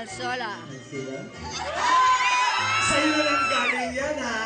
Alsola. Sa'yo na lang galing yan, ha?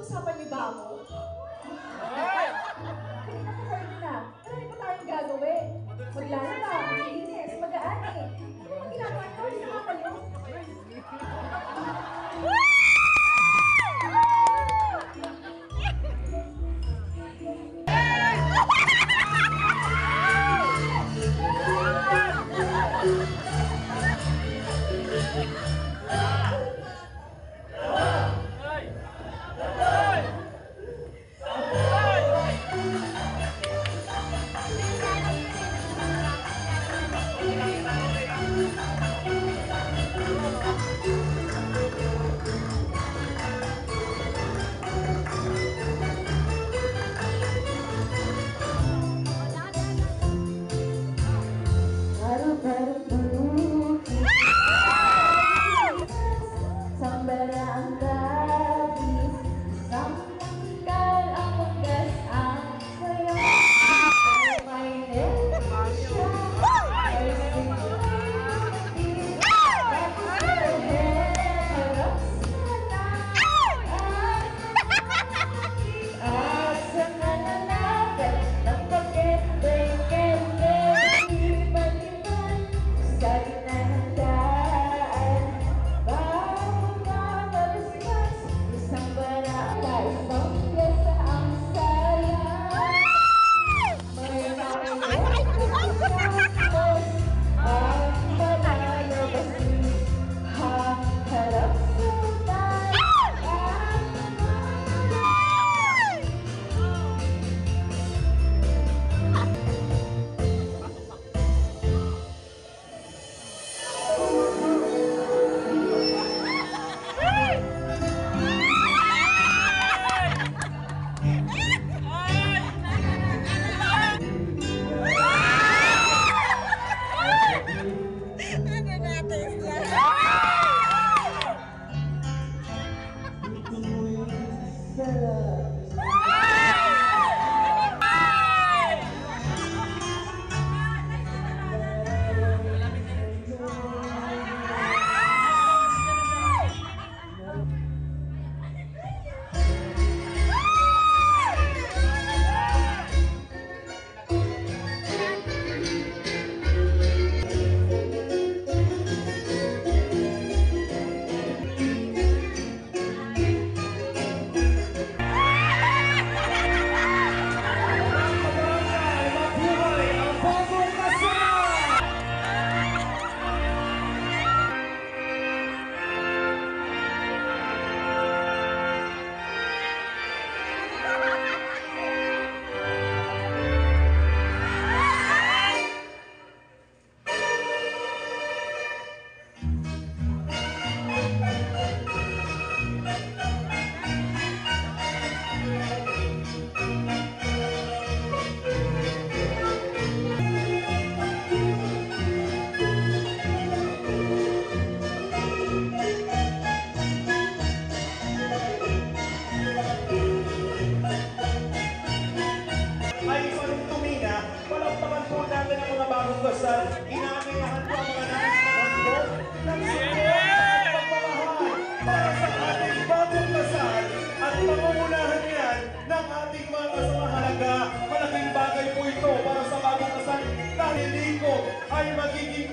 Usapan niyo ba ako? Kanina ko kayo na. Marami pa tayong gagawin. Maglalaba, maglinis, mag-aani. Ano ang ginagawa niyo? Hindi naman kayo.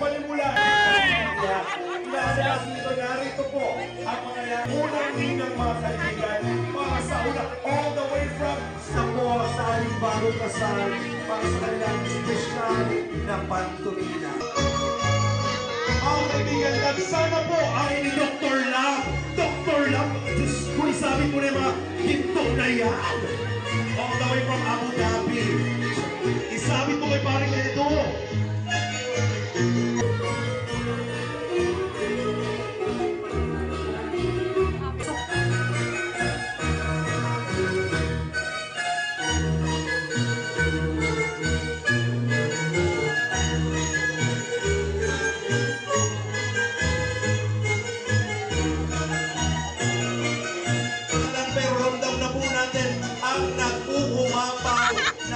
palimulan. Kaya dito narito po ang mga unang ninang mga kaibigan para sa una all the way from Samoa sa ating bagong kasal para sa kanilang special na pantumina. Mga kaibigan, nagsana po ay ni Dr. Lam. Dr. Lam, Diyos ko, isabi mo na yung mga hinto na yan. All the way from Abu Dhabi. Isabi mo kay paring ito.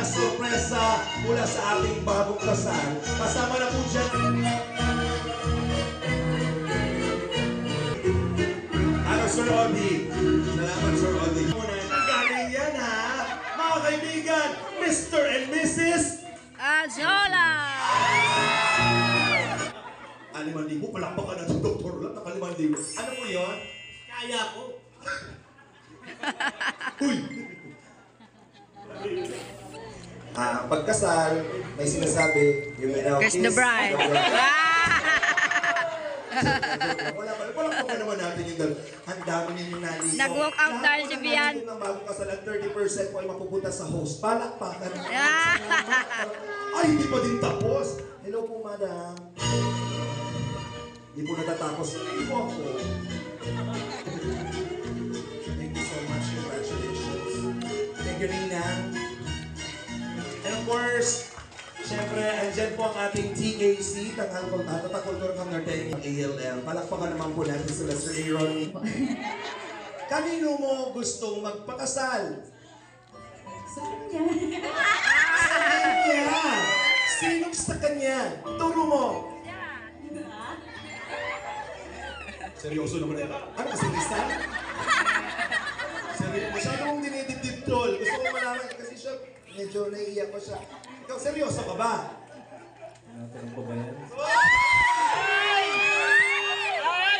Sorpresa mula sa ating bagong kasal. Kasama na po dyan. Ano, Sir Odi? Salamat, Sir Odi. Ang galing yan, ha? Mga kaibigan, Mr. and Mrs. Azola! 5,000. Palakpakan na sa Dr. Lam. Naka 5,000. Ano po yun? Kaya ko. Uy! Pagkasal, may sinasabi, you may now Kiss the bride. Wala pa naman natin yung dalawa. Ang dami ninyo nalito. Nag-walk out dahil si Bian. Lahat ng bagong kasal at 30% po ay mapupunta sa host. Palakpakan. Ay, hindi pa din tapos. Hello po, madam. Hindi po natatapos. Hindi po ako. Thank you so much. Congratulations. Thank you, Nina. And of course, siyempre, andyan po ang ating TKC, Tatakol Kang Norteño, ALL. Palakpakan naman po natin sila, Sir Aaron. Kanino mo gustong magpakasal? Sa kanya. Sa kanya! Sinong sa kanya? Turo mo! Seryoso naman ito. Ano kasi, Lisa? Seryoso. Masyado mong dinidibdib, troll. Gusto ko malaman kasi siya, medyo naiiyak ko siya. Ikaw, seryoso ka ba? Tanong po ba yan?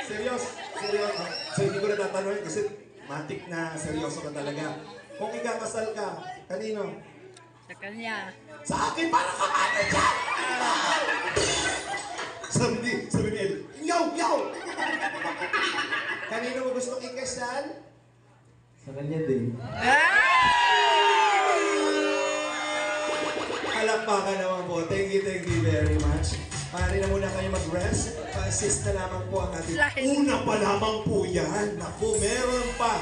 Seryoso. Seryoso. So, hindi ko na tatanungin kasi matik na seryoso ka talaga. Kung ikakasal ka, kanino? Sa kanya. Sa akin, para ka ano dyan! Sabi ni Edo, yaw! Kanino mo gustong ikasal? Sa kanya din. Palakpakan naman po. Thank you very much. Maaari na muna kayo mag-rest. Pa-assist na lamang po ang ating... Una pa lamang po yan. Naku, meron pa.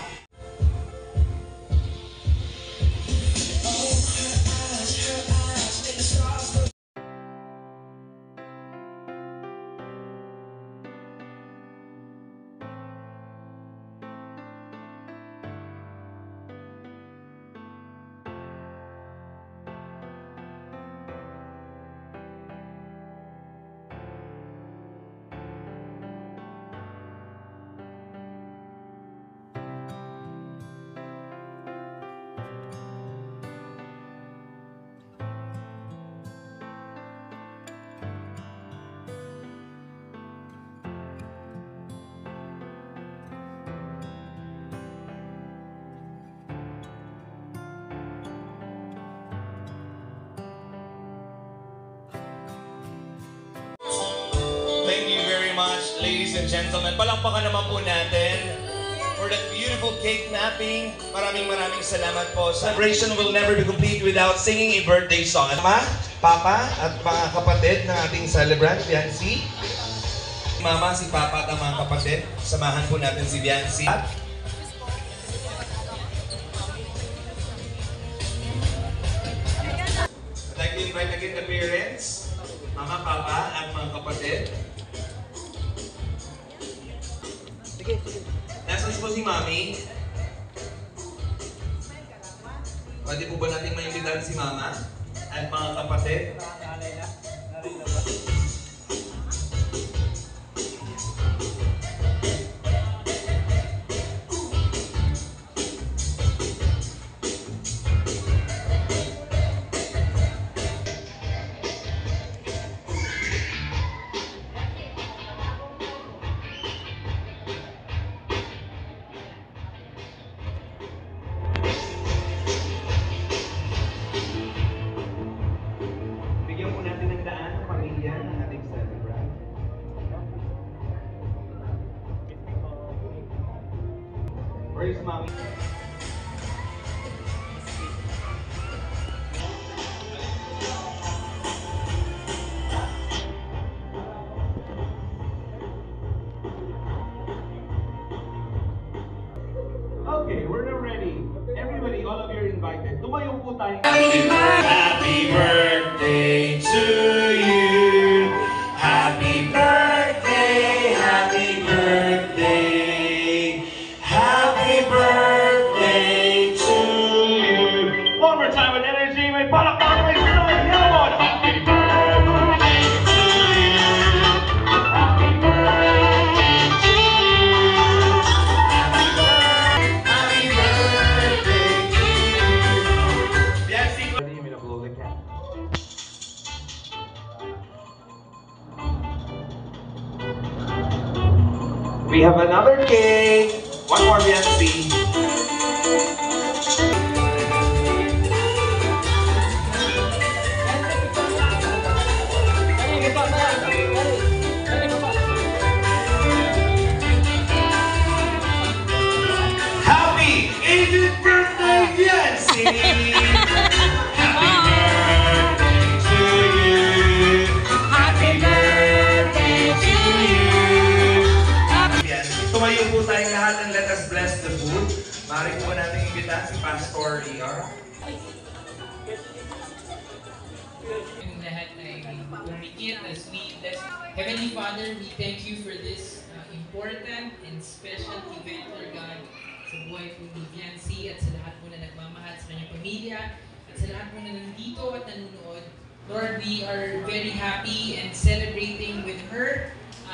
Thank you very much, ladies and gentlemen. Palakpakan naman po natin for that beautiful cake napping. Maraming salamat po. Celebration will never be complete without singing a birthday song. Mama, Papa, at mga kapatid ng ating celebrant, Biancy. Mama, si Papa at ang mga kapatid. Samahan po natin si Biancy. I'd like to invite again the parents, Mama, Papa, at mga kapatid. Nasaan po si Mami? Pwede po ba natin maintindihan si Mama at mga kapatid? Okay, we're now ready. Everybody, all of you are invited. Tumayo po tayo. Happy birthday to you. Happy birthday, happy birthday. Happy birthday to you. One more time with energy. May palakpakan, may sinoy. Yamon. Happy birthday to you. Happy birthday to you. Happy birthday to you. Yes, ready? I'm gonna blow the cat. We have another cake. One more, Biancy. Happy 80th birthday, Biancy! Happy birthday to you. Happy birthday to you. Yan. Tumayo po tayong lahat and let us bless the food. Maaari po natin imbitahan si Pastor ER. Yung lahat ay kumikit as we bless. Heavenly Father, we thank you for this important and special event, Lord God, sa buhay po ni Biancy at sa lahat po na nagmamahal sa kanyang pamilya at sa lahat po na nandito at nanonood. Lord, we are very happy and celebrating with her.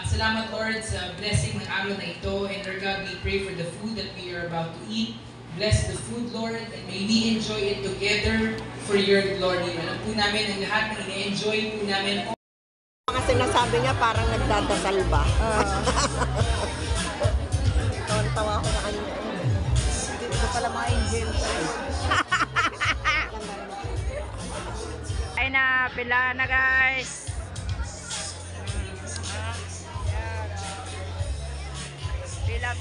Salamat, Lord, sa blessing ng araw na ito. And Lord God, we pray for the food that we are about to eat. Bless the food, Lord, and may we enjoy it together for your glory. Alam po namin ang lahat na ina-enjoy po namin. Mga sinasabi niya parang nagdadasal ba? Tawa ko na kanina. Hindi pala mga angel. Ay na, pila na guys. Pila.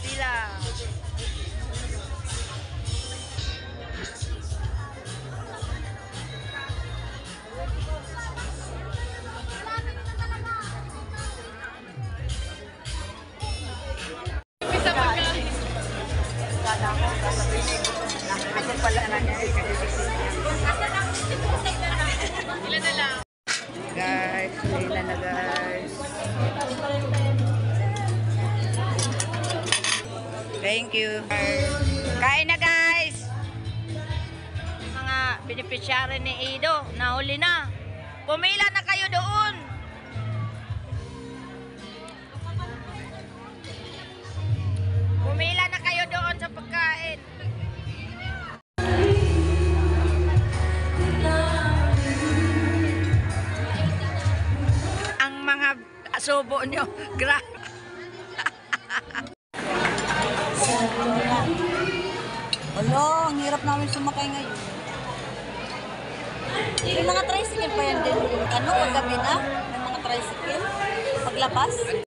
Guys, pila na guys. Thank you. Kain na guys. Mga beneficiary ni Ido, nahuli na. Pumila na kayo doon. Pumila na kayo doon sa pagkain. Ang mga subo nyo, grabe. Alo, ang hirap namin sumakay ngayon. May mga tricycle pa yan din. Ano, paggabi na? May mga tricycle. Paglabas.